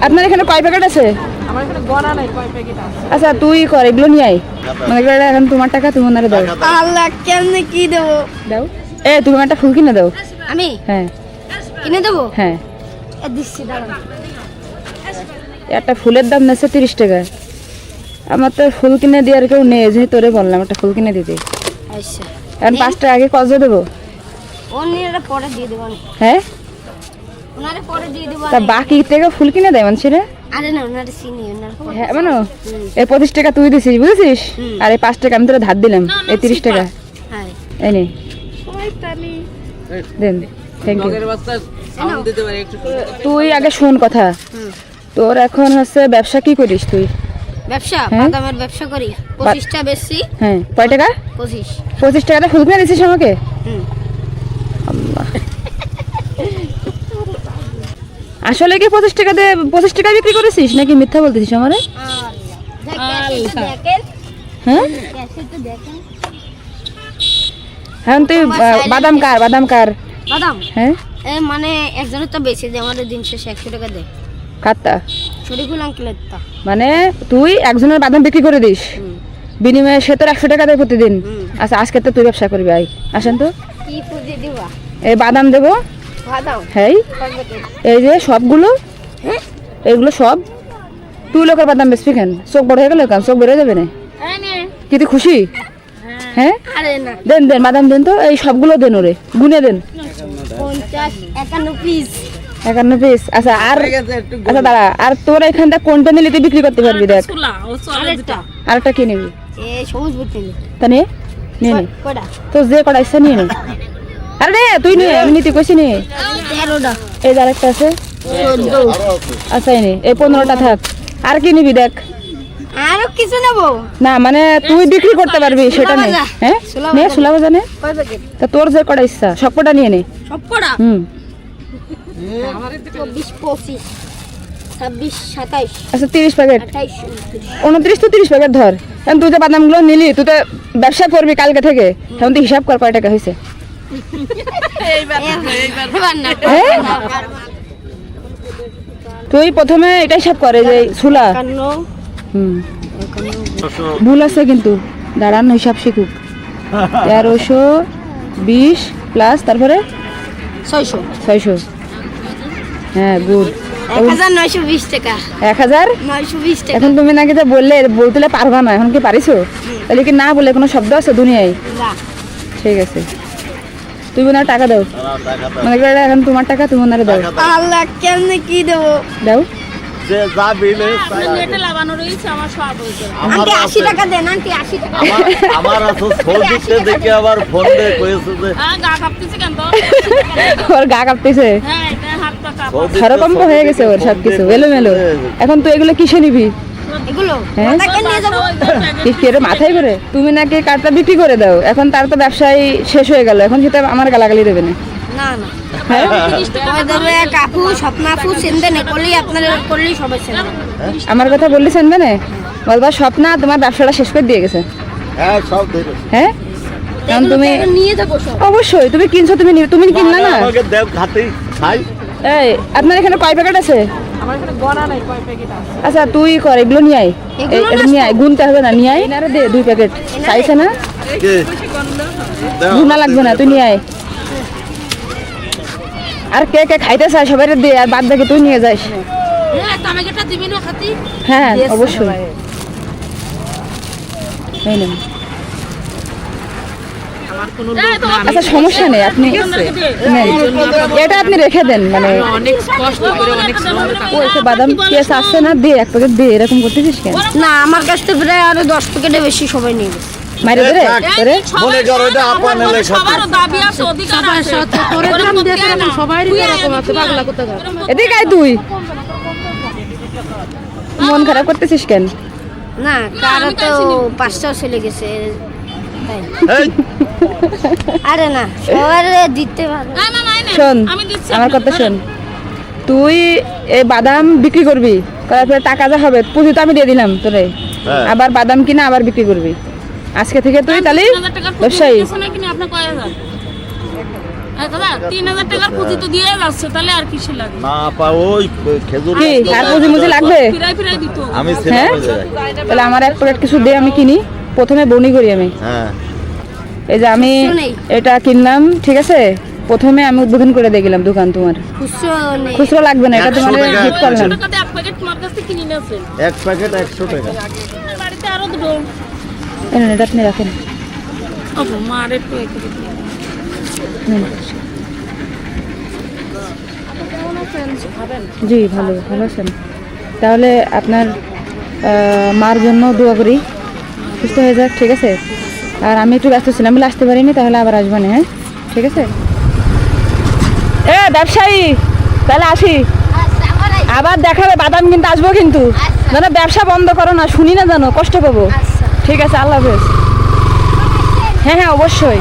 আপনার এখানে কয় প্যাকেট আছে? আমার এখানে গণা নাই কয় প্যাকেট আছে। আচ্ছা তুই কর, এগুলো নিয়ে আয়। মনে করে এখন তোমার টাকা তুমি ওনারে দাও। আল্লাহ কেমনে কি দেবো? দাও। তুমি একটা ফুল কিনে দাও। আমি হ্যাঁ কিনে দেবো? হ্যাঁ। দিচ্ছি দাঁড়ান। একটা ফুলের দাম নেছে 30 টাকা। আমার তো ফুল কিনে দেওয়ার কেউ নেই, যে তোরে বললাম একটা ফুল কিনে দিতে। আচ্ছা এখন 5 টাকা আগে কত দেবো? ওনারে পরে দিয়ে দেবো। হ্যাঁ ওনারে পরে দিয়ে দেবো। তা বাকি টাকা ফুল কিনে দেয় মানুষের। আরে না ওনারে চিনি ওনারে পরে। হ্যাঁ মানে এই 25 টাকা তুই দিছিস বুঝেছিস, আর এই 5 টাকা আমি তোরা ধার দিলাম, এই 30 টাকা হ্যাঁ এই নে দেন। Thank you. তুই আগে শোন কথা, তোর এখন হচ্ছে ব্যবসা কি করিস তুই? ব্যবসা হ্যাঁ? বাদামের ব্যবসা করি। 25টা বেশি। হ্যাঁ কয় টাকা? 25 25 টাকাটা ফুল কিনে দিছিস আমাকে? হুম। আল্লাহ আসলে কি 25 টাকা দিয়ে 25 টাকা বিক্রি করেছিস নাকি মিথ্যা বলতেছিস আমারে? দেখেন হ্যাঁ ক্যাশে তো দেখেন। এখন তুই বাদাম কার বাদাম হ্যাঁ মানে একজনের তো বেশি দেয়, আমাদের দিন শেষে 100 টাকা দেয়। কাটতা শরীফুল আঙ্কেলের তা। মানে তুই একজনের বাদাম বিক্রি করে দিস, বিনিময়ে সে তোর 100 টাকা দেয় প্রতিদিন। আচ্ছা আজকে তো তুই ব্যবসা করবি, আই আসেন তো। কি পুঁজি দিবা? এই বাদাম দেবো। বাদাম হ্যাঁ এই যে সবগুলো, এগুলো সব তুই লোকের বাদাম বেচবি কেন? চোখ বড় হয়ে গেল কেন? চোখ বেড়ে যাবে না কি? তুই খুশি? হ্যাঁ আরে না দেন দেন বাদাম দেন তো, এই সবগুলো দেন, ওরে গুনে দেন। 50 51 পিস। 51 পিস। আচ্ছা আর আচ্ছা দাঁড়া, আর তোর এখানটা কোনটা নিলে তুই বিক্রি করতে পারবি? দেখ আরেকটা আরেকটা কি নিবি? সবুজ বুটি তা নিয়ে নিয়ে নে, কয়টা? তো যে কটা ইচ্ছা নিয়ে নে। আরে নে তুই নিয়ে, আমি নিতে কইছি নি। 13টা। এই যে আরেকটা আছে 14। আচ্ছা এই নে, এই 15টা থাক। আর কি নিবি দেখ? আরো কিছু নেব না মানে তুই বিক্রি করতে পারবি সেটা নেই। হ্যাঁ নে সুলা বাজা নে। কয় প্যাকেট? তা তোর যে কটা ইচ্ছা সব কটা নিয়ে নে। সব কটা? 24 25 26 27 আচ্ছা 30 প্যাকেট। 28 29 তো 30 প্যাকেট ধর। এখন তুই যে বাদামগুলো নিলি, তুই তো ব্যবসা করবি কালকে থেকে, এখন তুই হিসাব কর কয় টাকা হয়েছে। এবার না হ্যাঁ? তুই প্রথমে এটা হিসাব করে যে সুলা 51 ভুল আছে কিন্তু দাঁড়ান হিসাব শিখুক। 1320 প্লাস তারপরে 600 600। হ্যাঁ গুড। 1920 টাকা। 1920 টাকা। এখন তুমি নাকি যে বলতে পারবা না, এখন কি পারিছো? তাহলে কি না বলে কোনো শব্দ আছে দুনিয়ায়? না ঠিক আছে তুই ওনার টাকা দাও। মনে করে এখন তোমার টাকা তুমি ওনারে দাও। আল্লাহ কেমনে কি দেবো? দাও। যে যা বিলে নেটে লাগানো রয়েছে আমার সব হয়েছে। আন্টি 80 টাকা দেন, আন্টি 80 টাকা। আমার আছে সৌদিতে দেখে আবার ফোন দিয়ে কইছে যে গা কাঁপতেছে কেন তো? ওর গা কাঁপতেছে, হ্যাঁ এটা হাত পা কাঁপা। সৌদিতে সরকম হয়ে গেছে ওর সবকিছু এলোমেলো। এখন তুই এগুলো কিসে নিবি? এগুলো হ্যাঁ? টাকা নিয়ে যাবো। কি এর মাথায় করে তুমি নাকি কার্ডটা বিক্রি করে দাও, এখন তার তো ব্যবসায় শেষ হয়ে গেল, এখন সেটা আমার গালাগালি দেবে না। না না ওই দেবে কাকু স্বপ্না আপু সেনবে না করলেই আপনার করলেই সবাই সেনবে। আমার কথা বললেছেন মানে বলবা স্বপ্না তোমার ব্যবসাটা শেষ করে দিয়ে গেছে। হ্যাঁ সব দিল হ্যাঁ কারণ তুমি নিয়ে যাবো সব। অবশ্যই তুমি কিনছো, তুমি কিনলা না। আমাকে দেব খাতেই খাই। এই আপনার এখানে কয় প্যাকেট আছে? আমার এখানে গণা নাই কয় প্যাকেট আছে। আচ্ছা তুই কর, এগুলো নিয়ে আয়। এগুলো এটা নিয়ে আয়, গুনতে হবে না, নিয়ে আয়। এনারে দে 2 প্যাকেট। চাইছে না কে গুনা লাগবে না, তুই নিয়ে আয়। আর কে কে খাইতে চায় সবাই দে, আর বাদ বাকি তুই নিয়ে যাস। হ্যাঁ টামাকেটা দিবি না খাতি? হ্যাঁ অবশ্যই। এই নেন। আমার কোনো আচ্ছা সমস্যা নেই, আপনি নেন। এটা আপনি রেখে দেন, মানে অনেক কষ্ট করে অনেক সময় ও এসে বাদাম কেস আসছে না, দে 1 প্যাকেট দে, এরকম করতেছিস কেন? না আমার কাছ থেকে প্রায় আরো 10 প্যাকেটে বেশি সবাই নিয়ে গেছে। মাইরে দে রে তোরে। মনে করো এটা আপনার সবারও দাবি আছে, অধিকার আছে। সবারই এরকম আছে, পাগলা কোথাকার। এদিকে আয় তুই। মন খারাপ করতেছিস কেন? না কারো তো 5টাও চলে গেছে তাই। এই আরে না সবার দিতে পারবে। না না না শোন আমি দিচ্ছি আমার কথা শোন, তুই এই বাদাম বিক্রি করবি, করার পরে টাকা যা হবে পুঁজি তো আমি দিয়ে দিলাম তোরে, হ্যাঁ। আবার বাদাম কিনা আবার বিক্রি করবি। আজকে থেকে তুই তাহলে 3000 টাকার ব্যবসায়ী। কিছু নাকি আপনি কয় হাজার? 3,000 টাকার পুঁজি তো দিয়ে যাচ্ছে, তাহলে আর কিছু লাগে? না পা ওই খেজুর কি গাছ তো আর পুঁজি মুজি লাগবে? ফিরাই দিত। আমি ছেলে হ্যাঁ? হয়ে যাই। তাহলে আমার এক প্যাকেট কিছু দে, আমি কিনি। প্রথমে বনি করি আমি। হ্যাঁ এই যে আমি খুচরো নেই। এটা কিনলাম, ঠিক আছে? প্রথমে আমি উদ্বোধন করে দিয়ে গেলাম দোকান তোমার। খুচরো নেই। খুচরো লাগবে না, এটা 100 তোমার টাকা, গিফট 100 করলাম। টাকাতে এক প্যাকেট তোমার কাছ থেকে কিনে নিয়েছে। এক প্যাকেট 100 টাকা। বাড়িতে আরো দুটো। এটা আপনি রাখেন। ওগো মা, আর একটু এ করে দিও। হুম। জি ভালো ভালো আছেন? তাহলে আপনার মার জন্য দোয়া করি, সুস্থ হয়ে যাক, ঠিক আছে? আর আমি একটু ব্যস্ত ছিলাম, আমি আসতে পারিনি, তাহলে আবার আসবো না, হ্যাঁ? ঠিক আছে? এ ব্যবসায়ী, তাহলে আসি। আবার দেখাবে বাদাম কিন্তু আসবো, কিন্তু জানো ব্যবসা বন্ধ করো না, শুনি না জানো, কষ্ট পাবো। ঠিক আছে, আল্লাহ হাফেজ। হ্যাঁ হ্যাঁ অবশ্যই।